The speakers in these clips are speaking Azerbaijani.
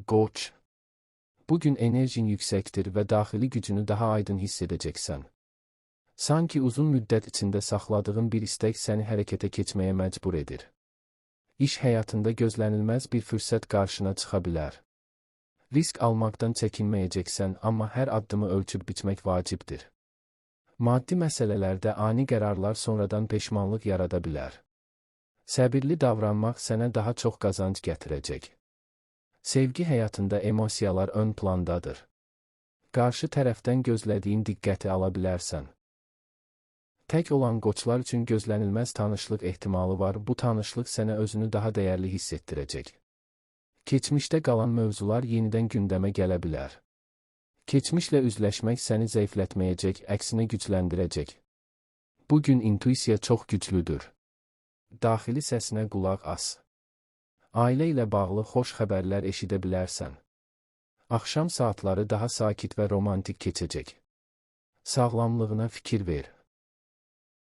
Qoç. Bugün enerjin yüksektir ve daxili gücünü daha aydın hiss edeceksən. Sanki uzun müddət içində saxladığın bir istək səni hərəkətə keçməyə məcbur edir. İş həyatında gözlənilməz bir fürsət qarşına çıxa bilər. Risk almaqdan çəkinməyəcəksən, amma hər addımı ölçüb biçmək vacibdir. Maddi məsələlərdə ani qərarlar sonradan peşmanlıq yarada bilər. Səbirli davranmaq sənə daha çox qazanc gətirəcək. Sevgi həyatında emosiyalar ön plandadır. Qarşı tərəfdən gözlədiyin diqqəti ala bilərsən. Tək olan qoçlar üçün gözlənilməz tanışlıq ehtimalı var, bu tanışlıq sənə özünü daha dəyərli hiss etdirəcək. Keçmişdə qalan mövzular yenidən gündəmə gələ bilər. Keçmişlə üzləşmək səni zəiflətməyəcək, əksinə gücləndirəcək. Bugün intuisiya çox güclüdür. Daxili səsinə qulaq as. Ailə ilə bağlı xoş xəbərlər eşidə bilərsən. Axşam saatları daha sakit və romantik keçəcək. Sağlamlığına fikir ver.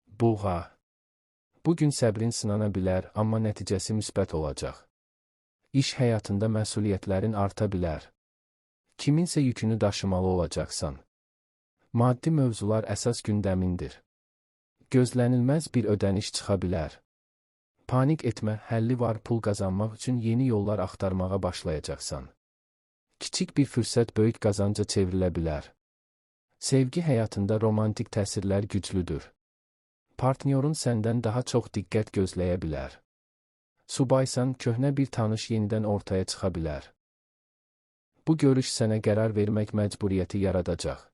Buğa. Bugün səbrin sınana bilər, amma nəticəsi müsbət olacaq. İş həyatında məsuliyyətlərin arta bilər. Kiminsə yükünü daşımalı olacaqsan. Maddi mövzular əsas gündəmindir. Gözlənilməz bir ödəniş çıxa bilər. Panik etmə, həlli var, pul qazanmaq üçün yeni yollar axtarmağa başlayacaqsan. Kiçik bir fürsət böyük qazanca çevrilə bilər. Sevgi həyatında romantik təsirlər güclüdür. Partnyorun səndən daha çox diqqət gözləyə bilər. Subaysan, köhnə bir tanış yenidən ortaya çıxa bilər. Bu görüş sənə qərar vermək məcburiyyəti yaradacaq.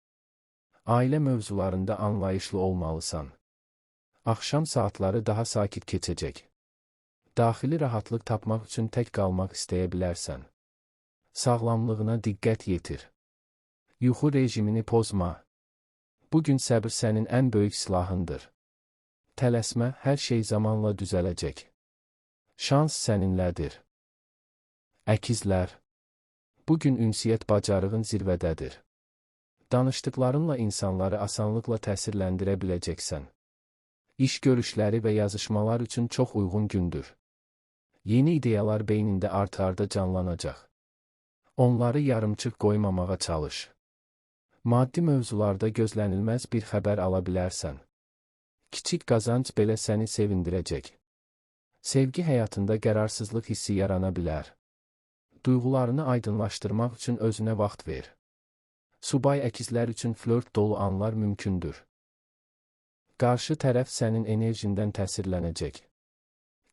Ailə mövzularında anlayışlı olmalısan. Axşam saatları daha sakit keçəcək. Daxili rahatlıq tapmaq üçün tək qalmaq istəyə bilərsən. Sağlamlığına diqqət yetir. Yuxu rejimini pozma. Bugün səbir sənin ən böyük silahındır. Tələsmə, hər şey zamanla düzələcək. Şans səninlədir. Əkizlər. Bugün ünsiyyət bacarığın zirvədədir. Danışdıqlarınla insanları asanlıqla təsirləndirə biləcəksən. İş görüşləri və yazışmalar üçün çox uyğun gündür. Yeni ideyalar beynində art-arda canlanacaq. Onları yarımçıq qoymamağa çalış. Maddi mövzularda gözlənilməz bir xəbər ala bilərsən. Kiçik qazanc belə səni sevindirəcək. Sevgi həyatında qərarsızlıq hissi yarana bilər. Duyğularını aydınlaşdırmaq üçün özünə vaxt ver. Subay əkizlər üçün flört dolu anlar mümkündür. Qarşı tərəf sənin enerjindən təsirlənəcək.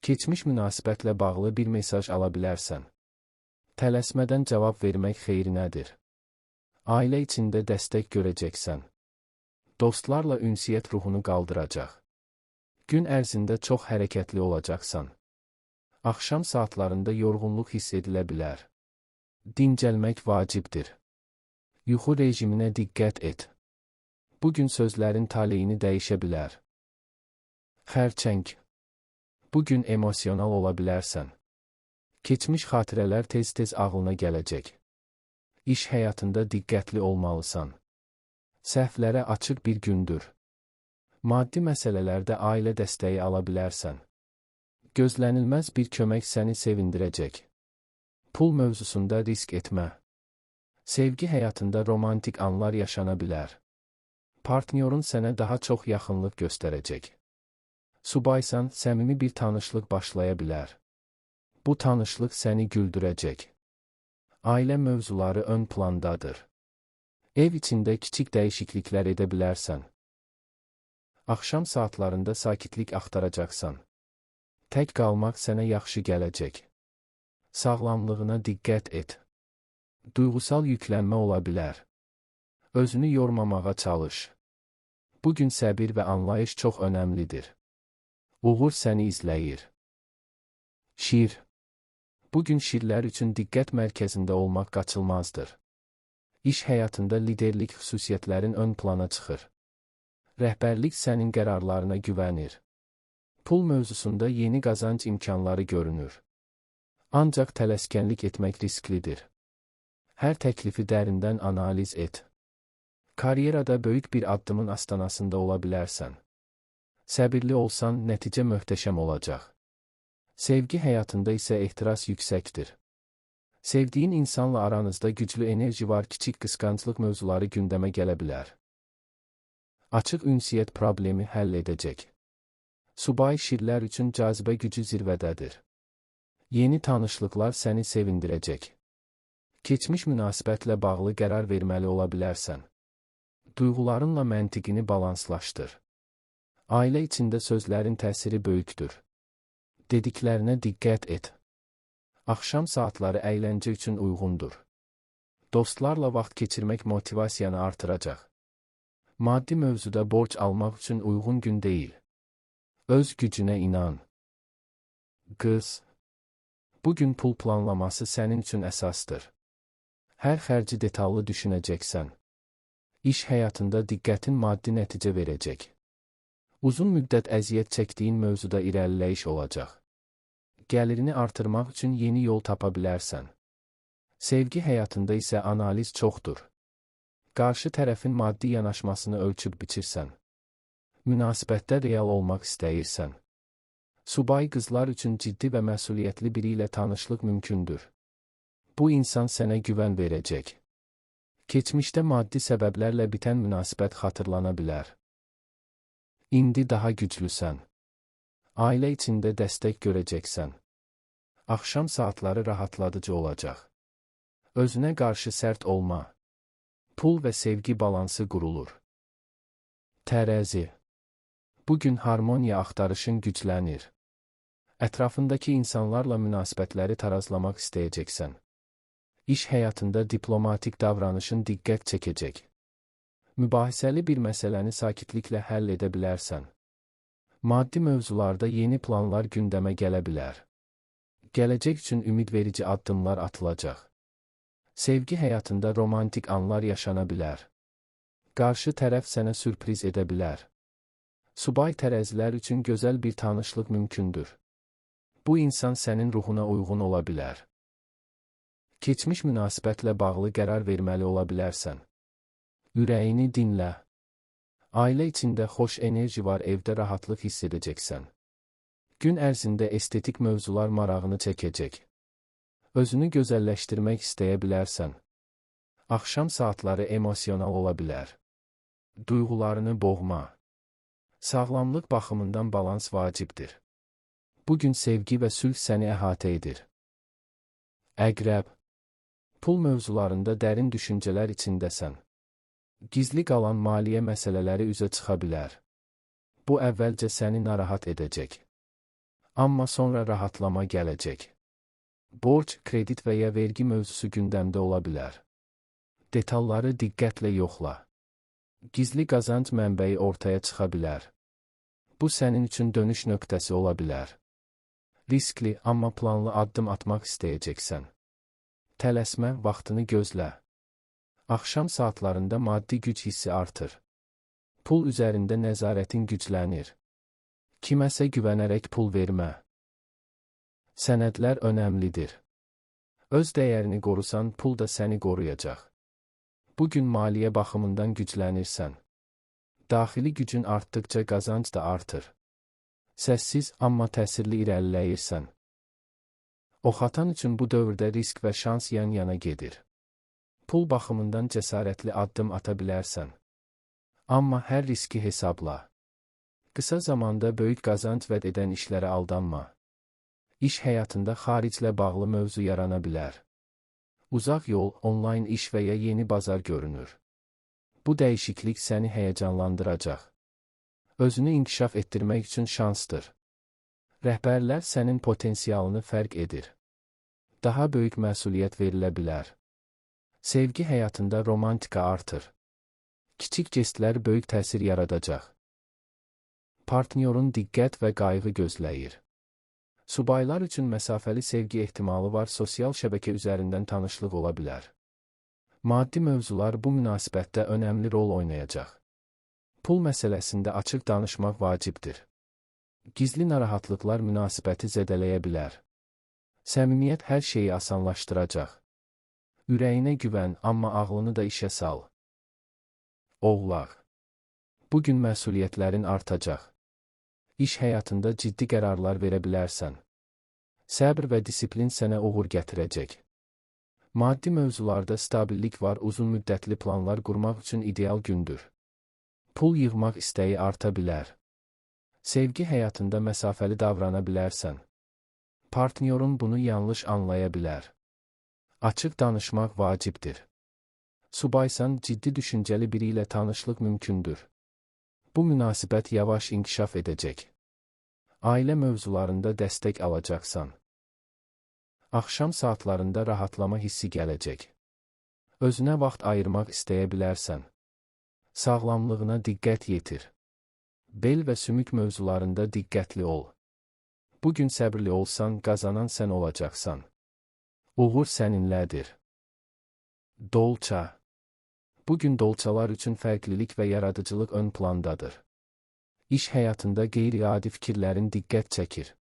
Keçmiş münasibətlə bağlı bir mesaj ala bilərsən. Tələsmədən cavab vermək xeyrinədir. Ailə içində dəstək görəcəksən. Dostlarla ünsiyyət ruhunu qaldıracaq. Gün ərzində çox hərəkətli olacaqsan. Axşam saatlarında yorğunluq hiss edilə bilər. Dincəlmək vacibdir. Yuxu rejiminə diqqət et. Bugün sözlərin taleyini dəyişə bilər. Xərçəng. Bugün emosional ola bilərsən. Keçmiş xatirələr tez-tez ağlına gələcək. İş həyatında diqqətli olmalısan. Səhvlərə açıq bir gündür. Maddi məsələlərdə ailə dəstəyi ala bilərsən. Gözlənilməz bir kömək səni sevindirəcək. Pul mövzusunda risk etmə. Sevgi həyatında romantik anlar yaşana bilər. Partnyorun sənə daha çox yaxınlıq göstərəcək. Subaysan, səmimi bir tanışlıq başlaya bilər. Bu tanışlıq səni güldürəcək. Ailə mövzuları ön plandadır. Ev içində kiçik dəyişikliklər edə bilərsən. Axşam saatlarında sakitlik axtaracaqsan. Tək qalmaq sənə yaxşı gələcək. Sağlamlığına diqqət et. Duyğusal yüklənmə ola bilər. Özünü yormamağa çalış. Bugün səbir və anlayış çox önəmlidir. Uğur səni izləyir. Şir. Bugün şirlər üçün diqqət mərkəzində olmaq qaçılmazdır. İş həyatında liderlik xüsusiyyətlərin ön plana çıxır. Rəhbərlik sənin qərarlarına güvənir. Pul mövzusunda yeni qazanc imkanları görünür. Ancaq tələskənlik etmək risklidir. Hər təklifi dərindən analiz et. Karyerada böyük bir addımın astanasında ola bilərsən. Səbirli olsan, nəticə möhtəşəm olacaq. Sevgi həyatında isə ehtiras yüksəkdir. Sevdiyin insanla aranızda güclü enerji var, kiçik qısqanclıq mövzuları gündəmə gələ bilər. Açıq ünsiyyət problemi həll edəcək. Subay şirlər üçün cazibə gücü zirvədədir. Yeni tanışlıqlar səni sevindirəcək. Keçmiş münasibətlə bağlı qərar verməli ola bilərsən. Duyğularınla məntiqini balanslaşdır. Ailə içində sözlərin təsiri böyükdür. Dediklərinə diqqət et. Axşam saatları əyləncə üçün uyğundur. Dostlarla vaxt keçirmək motivasiyanı artıracaq. Maddi mövzuda borc almaq üçün uyğun gün deyil. Öz gücünə inan. Qız, bugün pul planlaması sənin üçün əsasdır. Hər xərci detallı düşünəcəksən. İş həyatında diqqətin maddi nəticə verəcək. Uzun müddət əziyyət çəkdiyin mövzuda irəliləyiş olacaq. Gəlirini artırmaq üçün yeni yol tapa bilərsən. Sevgi həyatında isə analiz çoxdur. Qarşı tərəfin maddi yanaşmasını ölçüb biçirsən. Münasibətdə real olmaq istəyirsən. Subay qızlar üçün ciddi və məsuliyyətli biri ilə tanışlıq mümkündür. Bu insan sənə güvən verəcək. Keçmişdə maddi səbəblərlə bitən münasibət xatırlana bilər. İndi daha güclüsən. Ailə içində dəstək görəcəksən. Axşam saatları rahatladıcı olacaq. Özünə qarşı sərt olma. Pul və sevgi balansı qurulur. Tərəzi. Bugün harmoniya axtarışın güclənir. Ətrafındakı insanlarla münasibətləri tarazlamaq istəyəcəksən. İş həyatında diplomatik davranışın diqqət çəkəcək. Mübahisəli bir məsələni sakitliklə həll edə bilərsən. Maddi mövzularda yeni planlar gündəmə gələ bilər. Gələcək üçün ümidverici addımlar atılacaq. Sevgi həyatında romantik anlar yaşana bilər. Qarşı tərəf sənə sürpriz edə bilər. Subay tərəzilər üçün gözəl bir tanışlıq mümkündür. Bu insan sənin ruhuna uyğun ola bilər. Keçmiş münasibətlə bağlı qərar verməli ola bilərsən. Ürəyini dinlə. Ailə içində xoş enerji var, evdə rahatlıq hiss edəcəksən. Gün ərzində estetik mövzular marağını çəkəcək. Özünü gözəlləşdirmək istəyə bilərsən. Axşam saatları emosional ola bilər. Duyğularını boğma. Sağlamlıq baxımından balans vacibdir. Bugün sevgi və sülh səni əhatə edir. Əqrəb. Pul mövzularında dərin düşüncələr içindəsən. Gizli qalan maliyyə məsələləri üzə çıxa bilər. Bu əvvəlcə səni narahat edəcək. Amma sonra rahatlama gələcək. Borc, kredit və ya vergi mövzusu gündəmdə ola bilər. Detalları diqqətlə yoxla. Gizli qazanc mənbəyi ortaya çıxa bilər. Bu sənin üçün dönüş nöqtəsi ola bilər. Riskli, amma planlı addım atmaq istəyəcəksən. Tələsmə, vaxtını gözlə. Axşam saatlarında maddi güc hissi artır. Pul üzərində nəzarətin güclənir. Kiməsə güvənərək pul vermə. Sənədlər önəmlidir. Öz dəyərini qorusan, pul da səni qoruyacaq. Bugün maliyyə baxımından güclənirsən. Daxili gücün artdıqca qazanc da artır. Səssiz, amma təsirli irəliləyirsən. Oxatan üçün bu dövrdə risk və şans yan-yana gedir. Pul baxımından cəsarətli addım ata bilərsən. Amma hər riski hesabla. Qısa zamanda böyük qazanc vəd edən işlərə aldanma. İş həyatında xariclə bağlı mövzu yarana bilər. Uzaq yol, onlayn iş və ya yeni bazar görünür. Bu dəyişiklik səni həyəcanlandıracaq. Özünü inkişaf etdirmək üçün şansdır. Rəhbərlər sənin potensialını fərq edir. Daha böyük məsuliyyət verilə bilər. Sevgi həyatında romantika artır. Kiçik jestlər böyük təsir yaradacaq. Partnyorun diqqət və qayğı gözləyir. Subaylar üçün məsafəli sevgi ehtimalı var, sosial şəbəkə üzərindən tanışlıq ola bilər. Maddi mövzular bu münasibətdə önəmli rol oynayacaq. Pul məsələsində açıq danışmaq vacibdir. Gizli narahatlıqlar münasibəti zədələyə bilər. Səmimiyyət hər şeyi asanlaşdıracaq. Ürəyinə güvən, amma ağlını da işə sal. Oğlaq. Bugün məsuliyyətlərin artacaq. İş həyatında ciddi qərarlar verə bilərsən. Səbr və disiplin sənə uğur gətirəcək. Maddi mövzularda stabillik var, uzun müddətli planlar qurmaq üçün ideal gündür. Pul yığmaq istəyi arta bilər. Sevgi həyatında məsafəli davrana bilərsən. Partnyorun bunu yanlış anlaya bilər. Açıq danışmaq vacibdir. Subaysan, ciddi düşüncəli biri ilə tanışlıq mümkündür. Bu münasibət yavaş inkişaf edəcək. Ailə mövzularında dəstək alacaqsan. Axşam saatlarında rahatlama hissi gələcək. Özünə vaxt ayırmaq istəyə bilərsən. Sağlamlığına diqqət yetir. Bel və sümük mövzularında diqqətli ol. Bugün səbirli olsan, qazanan sən olacaqsan. Uğur səninlədir. Dolça. Bugün dolçalar üçün fərqlilik və yaradıcılıq ön plandadır. İş həyatında qeyri-adi fikirlərin diqqət çəkir.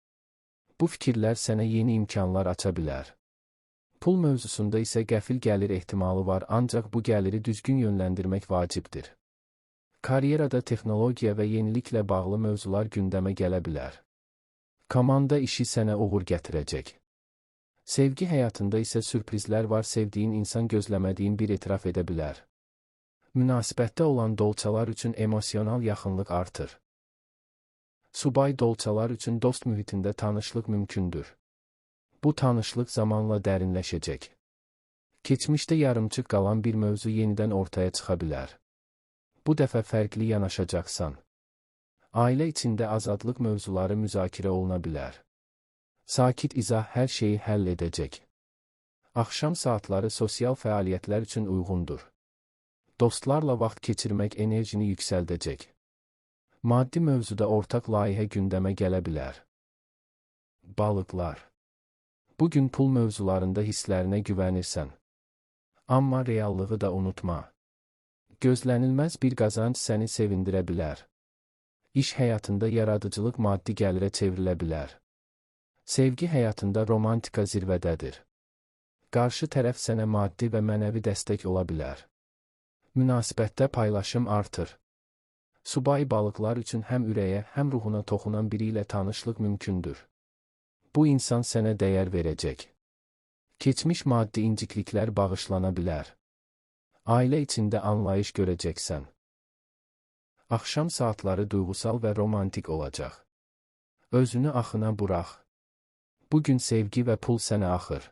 Bu fikirlər sənə yeni imkanlar aça bilər. Pul mövzusunda isə qəfil gəlir ehtimalı var, ancaq bu gəliri düzgün yönləndirmək vacibdir. Karyerada texnologiya və yeniliklə bağlı mövzular gündəmə gələ bilər. Komanda işi sənə uğur gətirəcək. Sevgi həyatında isə sürprizlər var, sevdiyin insan gözləmədiyin bir etiraf edə bilər. Münasibətdə olan dolçalar üçün emosional yaxınlıq artır. Subay dolçalar üçün dost mühitində tanışlıq mümkündür. Bu tanışlıq zamanla dərinləşəcək. Keçmişdə yarımçıq qalan bir mövzu yenidən ortaya çıxa bilər. Bu dəfə fərqli yanaşacaqsan. Ailə içində azadlıq mövzuları müzakirə oluna bilər. Sakit izah hər şeyi həll edəcək. Axşam saatları sosial fəaliyyətlər üçün uyğundur. Dostlarla vaxt keçirmək enerjini yüksəldəcək. Maddi mövzuda ortaq layihə gündəmə gələ bilər. Balıqlar. Bugün pul mövzularında hisslərinə güvənirsən. Amma reallığı da unutma. Gözlənilməz bir qazanc səni sevindirə bilər. İş həyatında yaradıcılıq maddi gəlirə çevrilə bilər. Sevgi həyatında romantika zirvədədir. Qarşı tərəf sənə maddi və mənəvi dəstək ola bilər. Münasibətdə paylaşım artır. Subay balıqlar üçün həm ürəyə, həm ruhuna toxunan biri ilə tanışlıq mümkündür. Bu insan sənə dəyər verəcək. Keçmiş maddi incikliklər bağışlana bilər. Ailə içində anlayış görəcəksən. Axşam saatları duyğusal və romantik olacaq. Özünü axına burax. Bugün sevgi və pul sənə axır.